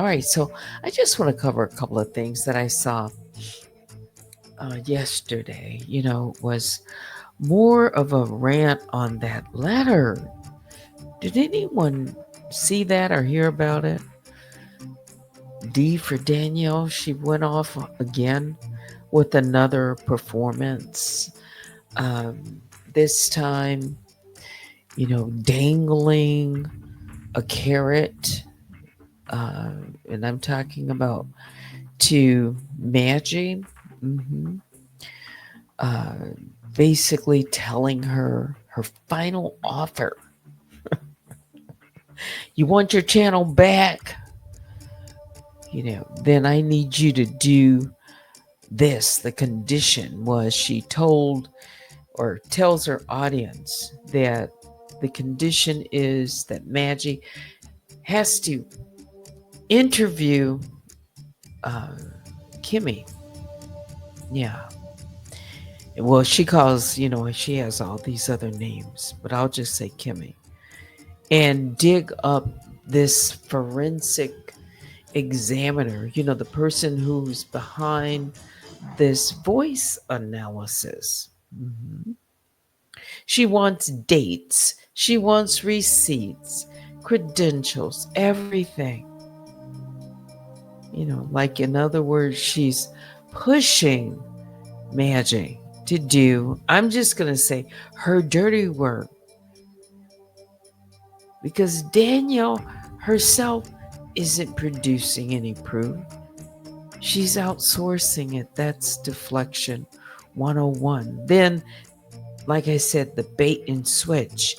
All right, so I just want to cover a couple of things that I saw yesterday. Was more of a rant on that letter. Did anyone see that or hear about it? D for Danielle, she went off again with another performance. Um, this time, dangling a carrot. Uh, and I'm talking about to Maggie. hmm Uh, basically telling her final offer. You want your channel back? Then I need you to do this. The condition was she told or tells her audience that the condition is that Maggie has to interview uh, Kimmy. Yeah. Well, she calls, she has all these other names, but I'll just say Kimmy. And dig up this forensic examiner, the person who's behind this voice analysis. Mhm. She wants dates, she wants receipts, credentials, everything. Like in other words, she's pushing Magic to do, I'm just going to say, her dirty work. Because Danielle herself isn't producing any proof. She's outsourcing it. That's deflection 101. Then, like I said, the bait and switch.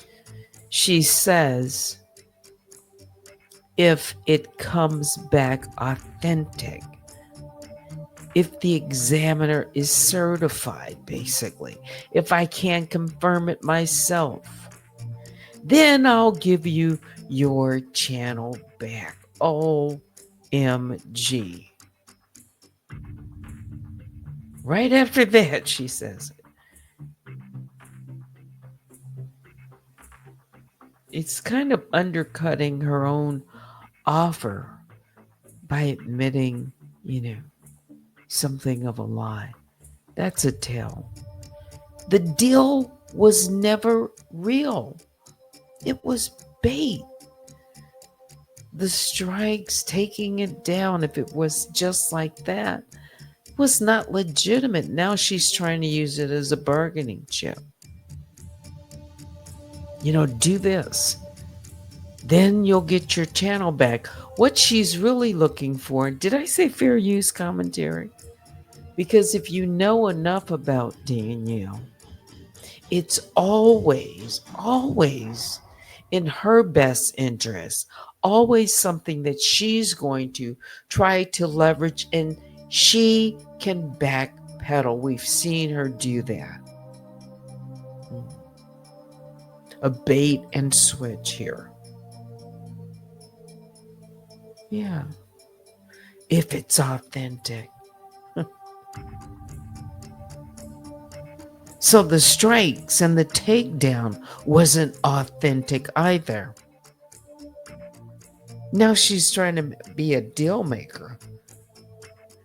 She says, if it comes back authentic, if the examiner is certified, basically, if I can confirm it myself, then I'll give you your channel back. OMG. Right after that, she says, it's kind of undercutting her own offer by admitting, something of a lie. That's a tell. The deal was never real. It was bait. The strikes, taking it down, if it was just like that, was not legitimate. Now she's trying to use it as a bargaining chip. Do this. Then you'll get your channel back. What she's really looking for, did I say fair use commentary? Because if you know enough about Danielle, it's always in her best interest, always something that she's going to try to leverage, and she can backpedal. We've seen her do that. A bait and switch here. Yeah. If it's authentic. So the strikes and the takedown wasn't authentic either. Now she's trying to be a deal maker.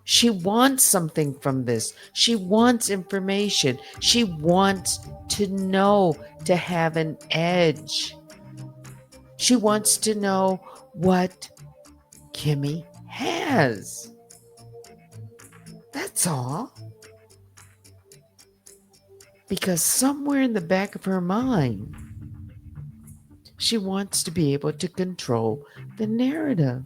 She wants something from this. She wants information. She wants to know, to have an edge. She wants to know what Kimmy has. That's all. Because somewhere in the back of her mind, she wants to be able to control the narrative.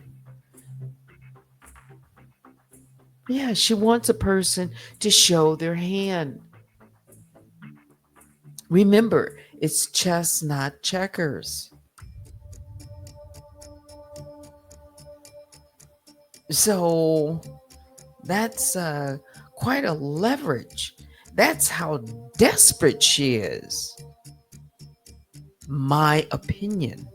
Yeah, she wants a person to show their hand. Remember, it's chess, not checkers. So that's quite a leverage. That's how desperate she is. My opinion.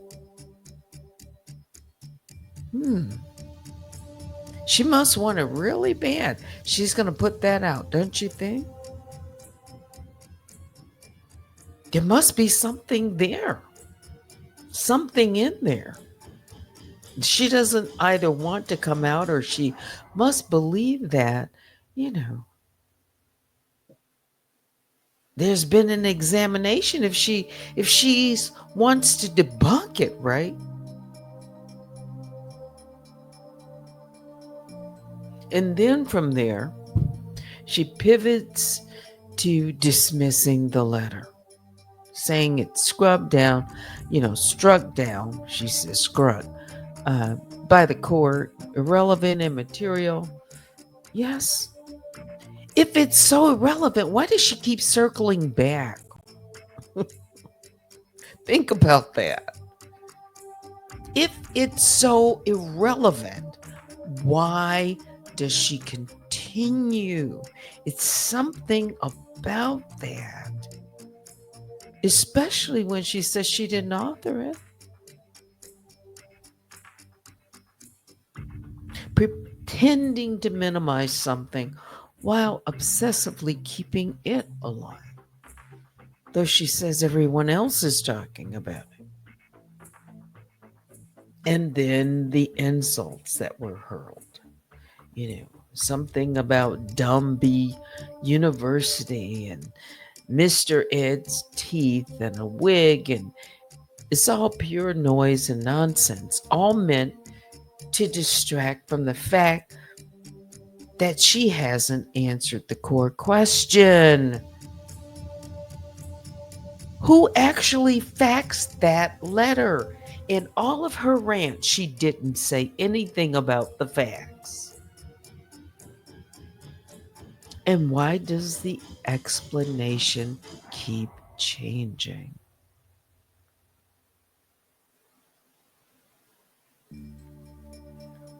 She must want it really bad. She's going to put that out, don't you think? There must be something there. Something in there. She doesn't either want to come out or she must believe that, you know, there's been an examination if she's wants to debunk it, right? And then from there, she pivots to dismissing the letter, saying it's scrubbed down, struck down, she says struck, uh, by the court, irrelevant and material. Yes. If it's so irrelevant, why does she keep circling back? Think about that. If it's so irrelevant, why does she continue? It's something about that, especially when she says she didn't author it. Pretending to minimize something while obsessively keeping it alive, though she says everyone else is talking about it. And then the insults that were hurled. Something about Dumby University and Mr. Ed's teeth and a wig, and it's all pure noise and nonsense, all meant to distract from the fact that she hasn't answered the core question. Who actually faxed that letter? In all of her rant, she didn't say anything about the fax. And why does the explanation keep changing?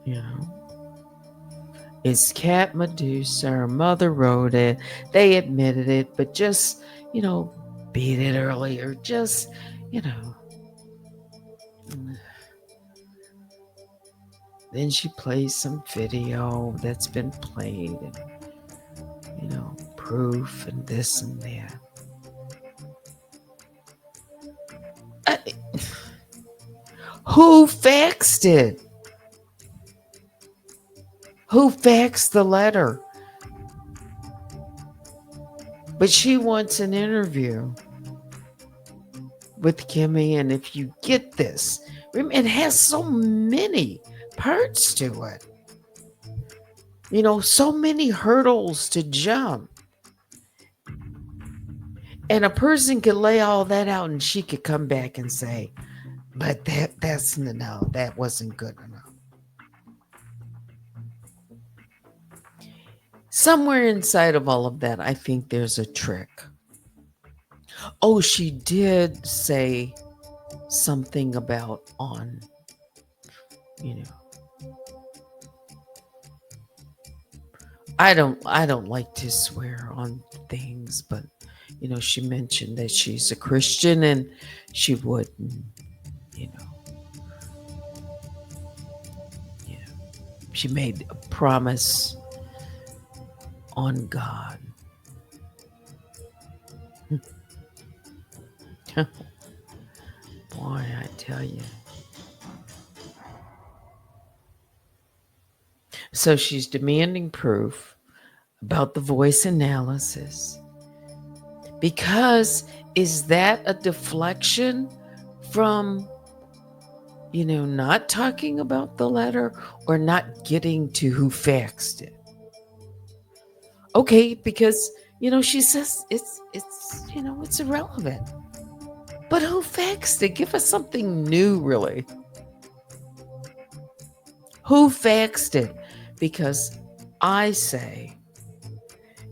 You know? It's Cat Medusa. Her mother wrote it. They admitted it, but just, beat it earlier. Just, Then she plays some video that's been played and, proof and this and that. Who faxed it? Who faxed the letter? But she wants an interview with Kimmy, and if you get this, it has so many parts to it. So many hurdles to jump. And a person could lay all that out and she could come back and say, but that wasn't good enough. Somewhere inside of all of that, I think there's a trick. Oh, she did say something about on, I don't like to swear on things, but she mentioned that she's a Christian and she wouldn't, she made a promise on God. Boy, I tell you. So she's demanding proof about the voice analysis. Because is that a deflection from, not talking about the letter or not getting to who faxed it? Okay, because, she says it's irrelevant. But who faxed it? Give us something new, really. Who faxed it? Because I say,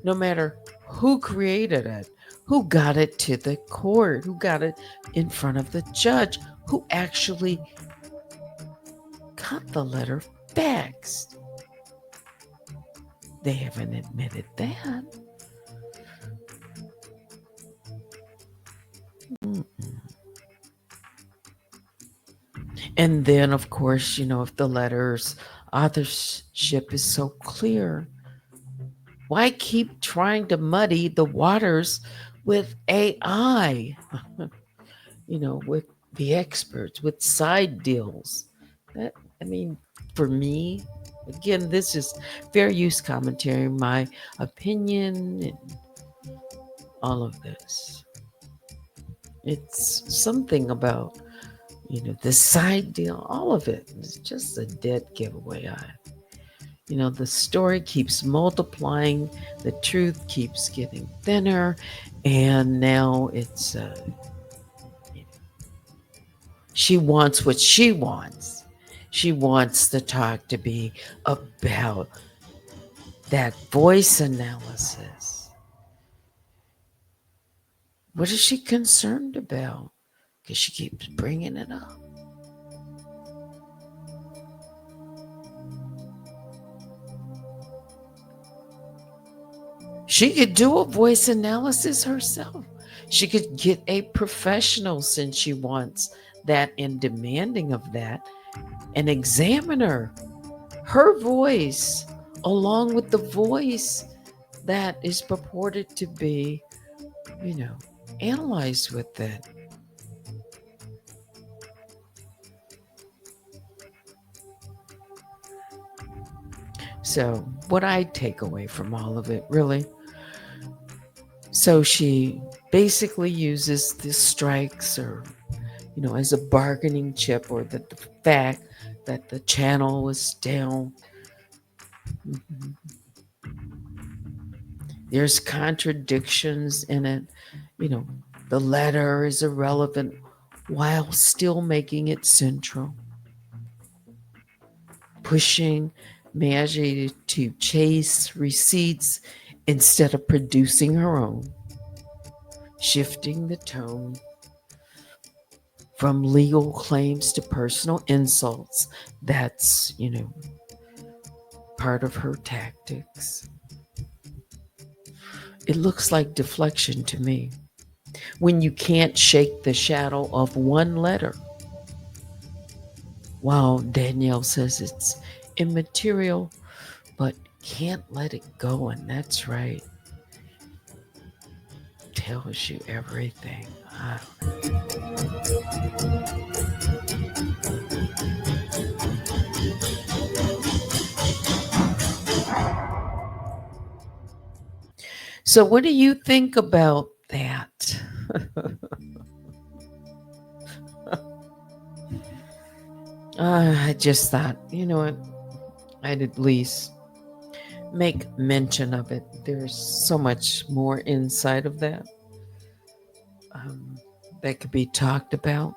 no matter who created it, who got it to the court, who got it in front of the judge, who actually got the letter faxed. They haven't admitted that. Mm-mm. And then, of course, if the letter's authorship is so clear, why keep trying to muddy the waters with AI? With the experts, with side deals. I mean, for me, again, this is fair use commentary, my opinion, and all of this. It's something about, the side deal, all of it. It's just a dead giveaway. The story keeps multiplying, the truth keeps getting thinner, and now it's, she wants what she wants. She wants the talk to be about that voice analysis. What is she concerned about? Because she keeps bringing it up. She could do a voice analysis herself. She could get a professional, since she wants that and demanding of that, an examiner. Her voice, along with the voice that is purported to be, analyzed with it. So, what I take away from all of it, really, so she basically uses the strikes, or, as a bargaining chip, or the fact that the channel was down. Mhm. There's contradictions in it. The letter is irrelevant while still making it central, pushing Maggie to chase receipts instead of producing her own, shifting the tone from legal claims to personal insults. That's, part of her tactics. It looks like deflection to me. When you can't shake the shadow of one letter, while Danielle says it's immaterial, but can't let it go, and that's right. Tells you everything. So, what do you think about that? I just thought, what? I'd at least make mention of it. There's so much more inside of that, that could be talked about.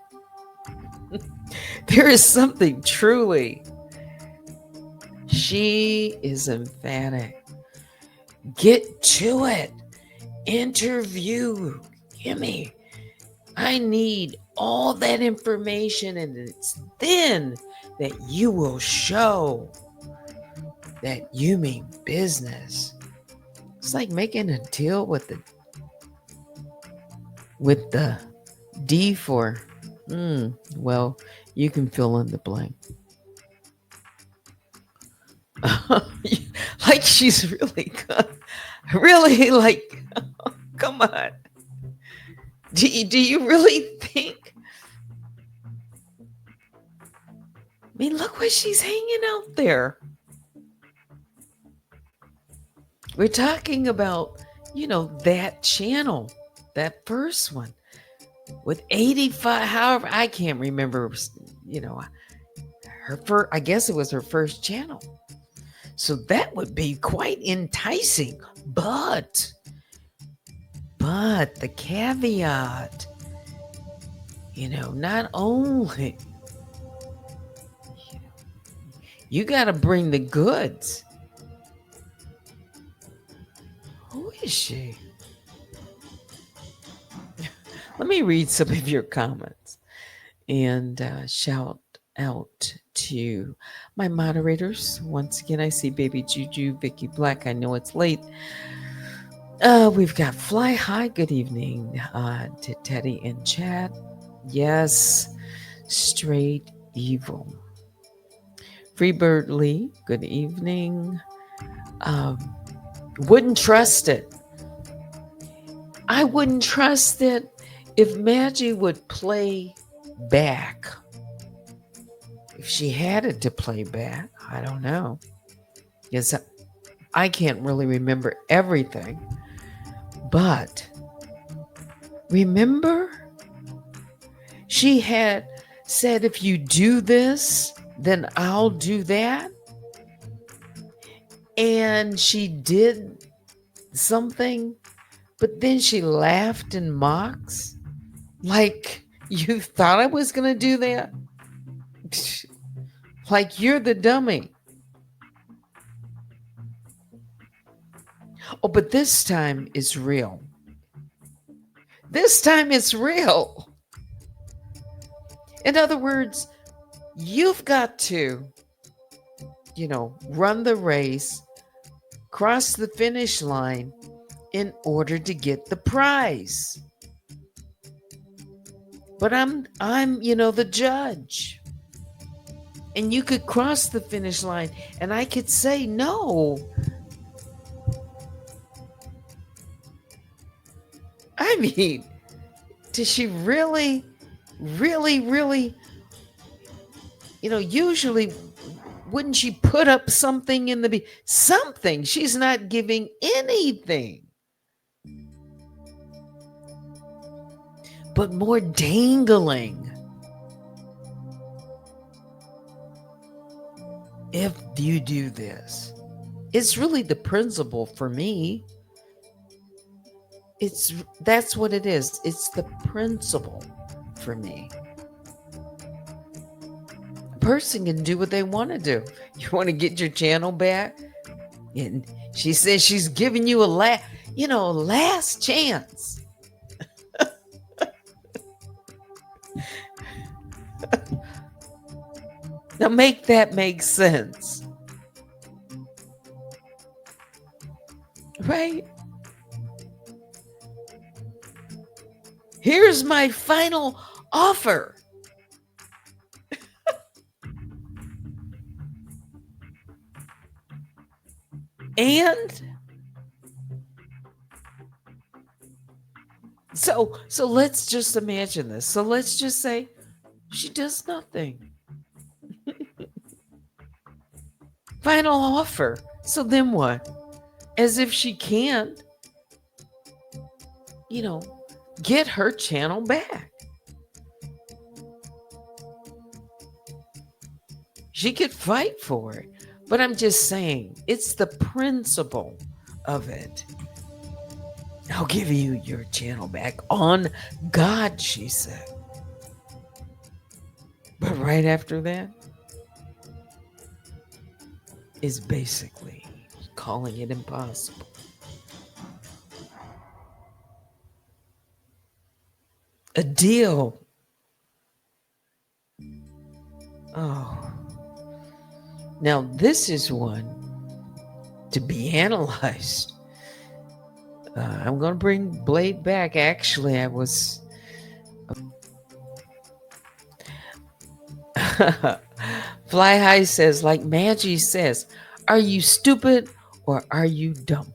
There is something truly. She is emphatic. Get to it. Interview. Gimme. I need all that information, and it's then that you will show that you mean business. It's like making a deal with the D for, well, you can fill in the blank. Like she's really like, come on. Do you really think? I mean, look what she's hanging out there. We're talking about, that channel, that first one with 85, however, I can't remember, her first, I guess it was her first channel. So that would be quite enticing. But the caveat, not only, you got to bring the goods. Who is she? Let me read some of your comments and shout out to my moderators. Once again, I see Baby Juju, Vicky Black. I know it's late. We've got Fly High. Good evening to Teddy in chat. Yes, Straight Evil. Freebird Lee. Good evening. Wouldn't trust it. I wouldn't trust it if Maggie would play back. If she had it to play back, I don't know. Because I can't really remember everything. But remember, she had said, if you do this, then I'll do that. And she did something, but then she laughed and mocks. Like, you thought I was going to do that? Like, you're the dummy. Oh, but this time it's real. This time it's real. In other words, you've got to, run the race, cross the finish line in order to get the prize. But I'm the judge. And you could cross the finish line and I could say no. I mean, does she really, really, usually wouldn't she put up something in the something? She's not giving anything. But more dangling. If you do this, it's really the principle for me. That's what it is. It's the principle for me. A person can do what they want to do. You want to get your channel back? And she says she's giving you a last chance. Now make that make sense. Right? Here's my final offer. And so let's just imagine this. So let's just say she does nothing. Final offer. So then what? As if she can't, get her channel back. She could fight for it. But I'm just saying, it's the principle of it. I'll give you your channel back on God, she said. But right after that is basically calling it impossible. A deal. Oh. Now, this is one to be analyzed. I'm going to bring Blade back. Actually, I was... Fly High says, like Maggie says, are you stupid or are you dumb?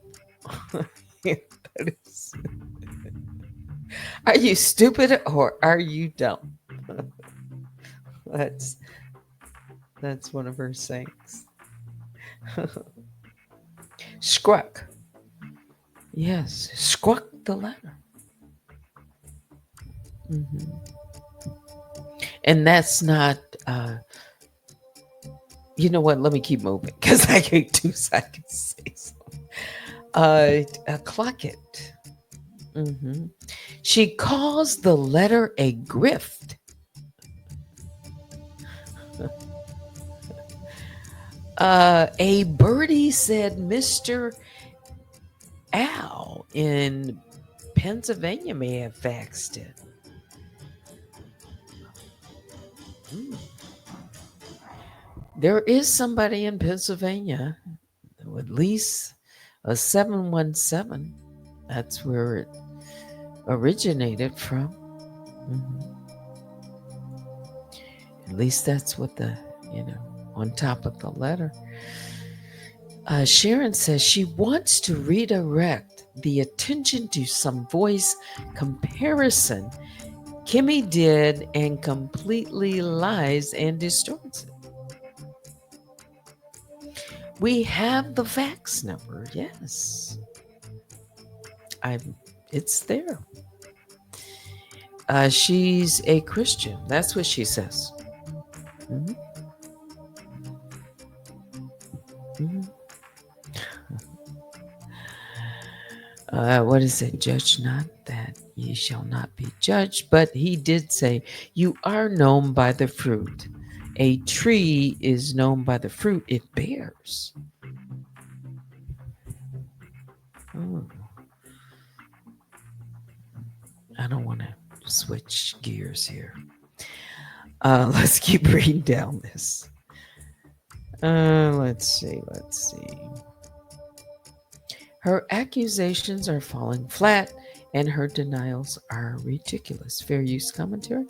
Are you stupid or are you dumb? That's one of her sayings. Scruck. Yes, scruck the letter. Mm-hmm. And that's not, you know what? Let me keep moving because I get 2 seconds to say something. Clock it. Mm-hmm. She calls the letter a grift. A birdie said Mr. Al in Pennsylvania may have faxed it. There is somebody in Pennsylvania with at least a 717. That's where it originated from. Mm-hmm. At least that's what on top of the letter. Sharon says she wants to redirect the attention to some voice comparison Kimmy did and completely lies and distorts it. We have the fax number. Yes, I. It's there. She's a Christian. That's what she says. Mhm, mhm. What is it? Judge not that ye shall not be judged. But he did say, you are known by the fruit. A tree is known by the fruit it bears. Oh, I don't want to switch gears here. Let's keep reading down this. Let's see. Let's see. Her accusations are falling flat and her denials are ridiculous. Fair use commentary.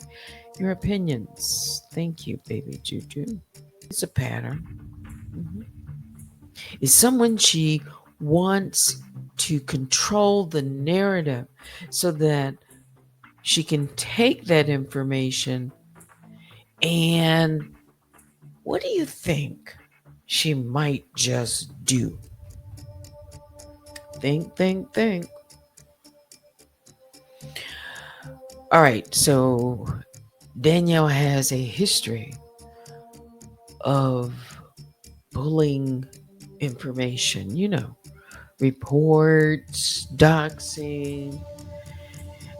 Your opinions. Thank you, baby Juju. It's a pattern. Mhm. Is someone she wants to control the narrative so that she can take that information and what do you think she might just do? Think, think, think. All right, so Danielle has a history of pulling information, reports, doxing.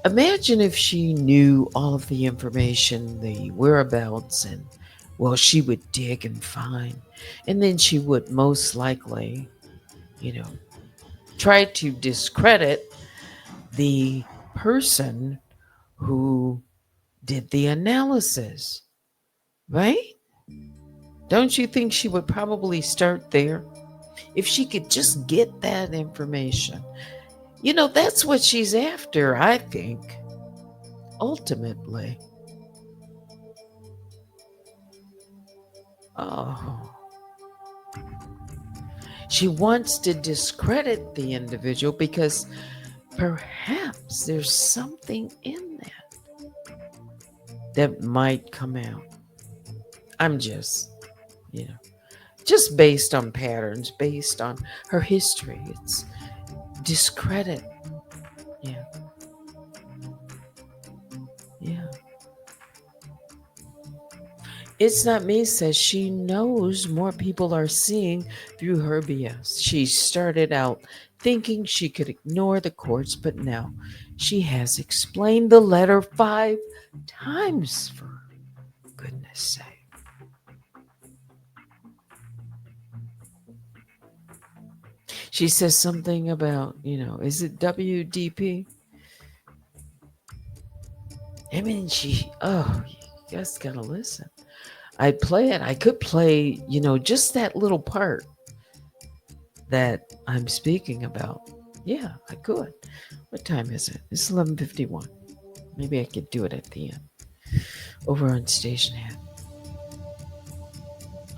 Imagine if she knew all of the information, the whereabouts, and well, she would dig and find. And then she would most likely, you know, try to discredit the person who did the analysis, right? Don't you think she would probably start there? If she could just get that information. That's what she's after, I think, ultimately. Oh, she wants to discredit the individual because perhaps there's something in that might come out. I'm you know, just based on patterns, based on her history. It's discredit. Yeah, yeah. It's not me says she knows more people are seeing through her BS. She started out thinking she could ignore the courts, but now she has explained the letter 5 times for goodness sake. She says something about, is it WDP? I mean, you guys gotta listen. I'd play it. I could play, just that little part that I'm speaking about. Yeah, I could. What time is it? It's 11:51. Maybe I could do it at the end. Over on Station Hat.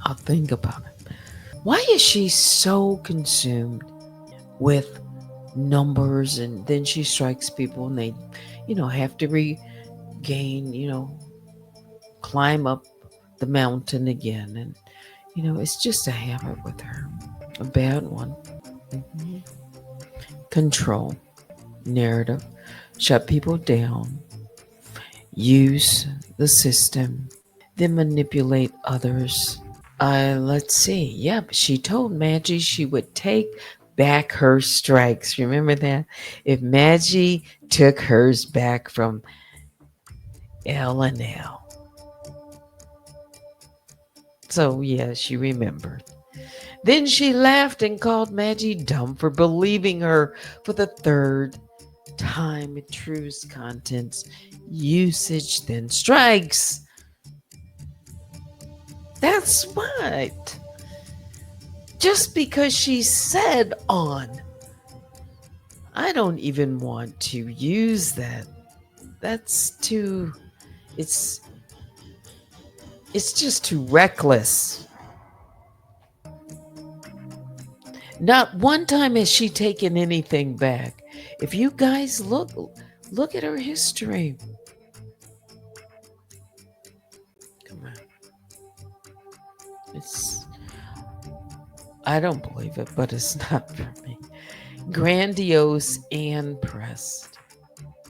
I'll think about it. Why is she so consumed with numbers and then she strikes people and they, have to regain, climb up the mountain again. And, it's just a habit with her. A bad one. Mhm. Control, narrative, shut people down, use the system, then manipulate others. Let's see. Yep, she told Maggie she would take back her strikes. Remember that? If Maggie took hers back from L and L. So, yeah, she remembered. Then she laughed and called Maggie dumb for believing her for the third time. It trues contents, usage, then strikes. That's what. Just because she said on. I don't even want to use that. That's too it's it's just too reckless. Not one time has she taken anything back. If you guys look at her history. Come on. It's I don't believe it, but it's not for me. Grandiose and pressed.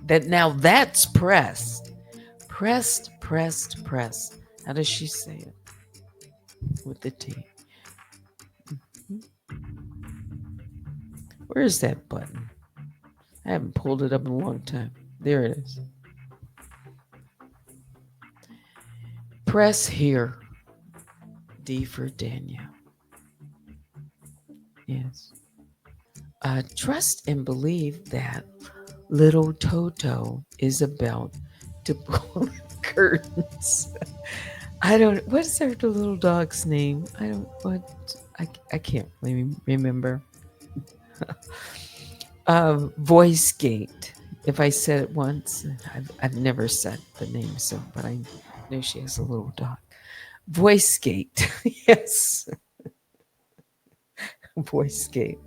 That's pressed. Pressed, pressed, pressed. How does she say it? With the T. Mhm. Where is that button? I haven't pulled it up in a long time. There it is. Press here. D for Danielle. Yes. Trust and believe that little Toto is about to pull the curtains. I don't. What's their little dog's name? I don't. What? I can't really remember. Voice Gate. If I said it once, I've never said the name, so but I know she has a little dog. Voice Gate. Yes, Voice Gate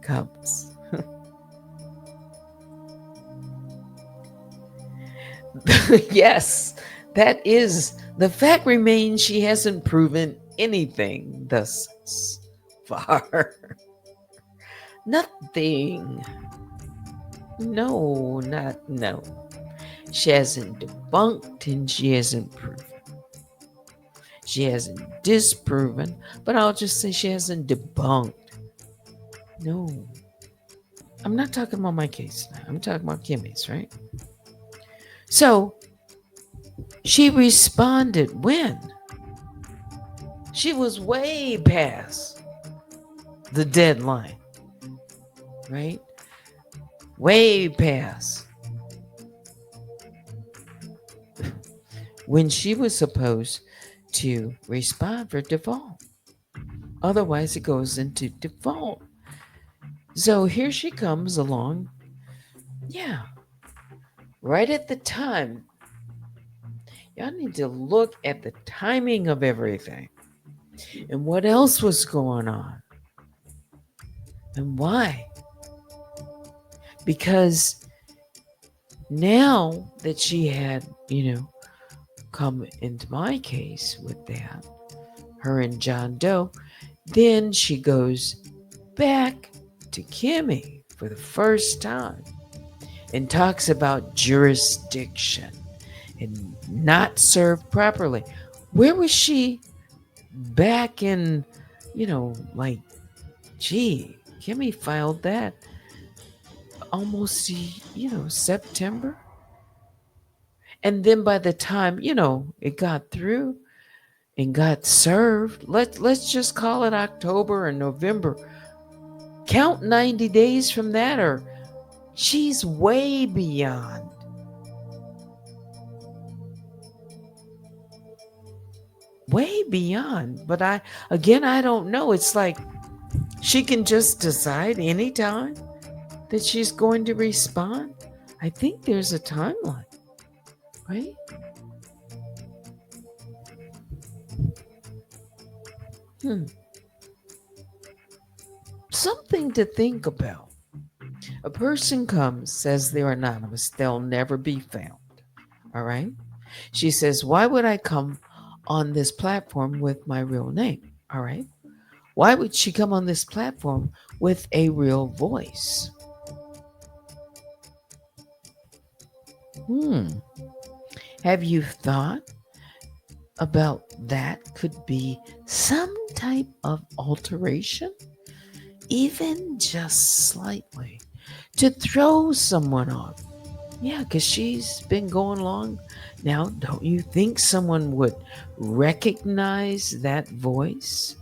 comes. Yes, that is the fact remains she hasn't proven anything thus far. Nothing. No, not no. She hasn't debunked and she hasn't proven. She hasn't disproven, but I'll just say she hasn't debunked. No. I'm not talking about my case now. I'm talking about Kimmy's, right? So she responded when? She was way past the deadline, right? Way past when she was supposed to respond for default. Otherwise, it goes into default. So here she comes along. Yeah, right at the time. Y'all need to look at the timing of everything and what else was going on and why. Because now that she had, come into my case with that, her and John Doe, then she goes back to Kimmy for the first time and talks about jurisdiction and not served properly. Where was she back in, like, gee, Kimmy filed that almost, September? And then by the time, it got through and got served, let's just call it October or November. Count 90 days from that, or she's way beyond. Way beyond. But I don't know. It's like she can just decide anytime that she's going to respond. I think there's a timeline, right? Something to think about. A person comes, says they're anonymous, they'll never be found. All right? She says, why would I come on this platform with my real name? All right? Why would she come on this platform with a real voice? Have you thought about that could be some type of alteration? Even just slightly, to throw someone off. Yeah, because she's been going along. Now, don't you think someone would recognize that voice?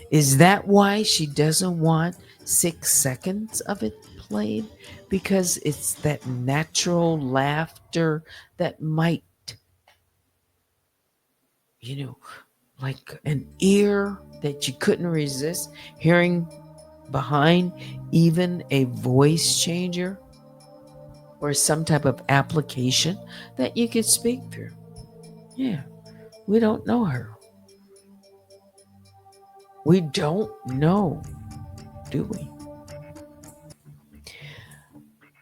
Is that why she doesn't want 6 seconds of it played? Because it's that natural laughter that might, like an ear that you couldn't resist hearing behind even a voice changer or some type of application that you could speak through. Yeah, we don't know her. We don't know, do we?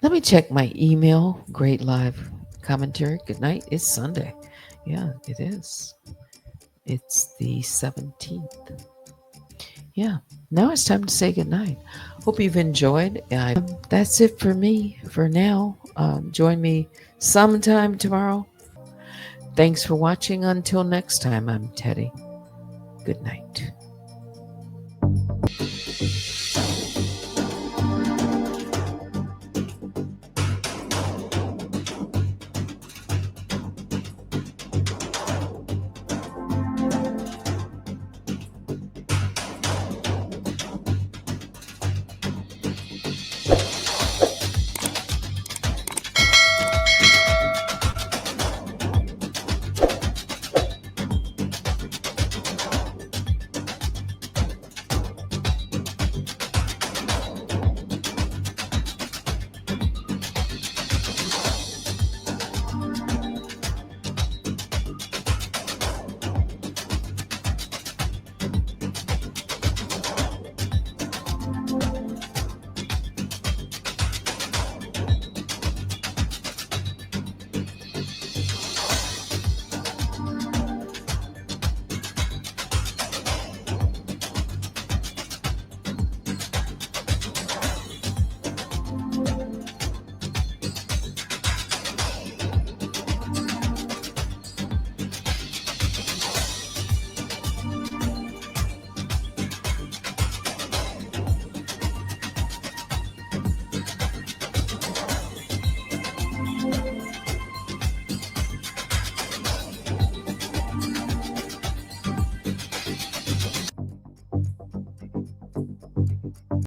Let me check my email. Great live commentary. Good night. It's Sunday. Yeah, it is. It's the 17th. Yeah, now it's time to say goodnight. Hope you've enjoyed. That's it for me for now. Join me sometime tomorrow. Thanks for watching. Until next time, I'm Teddy. Good night.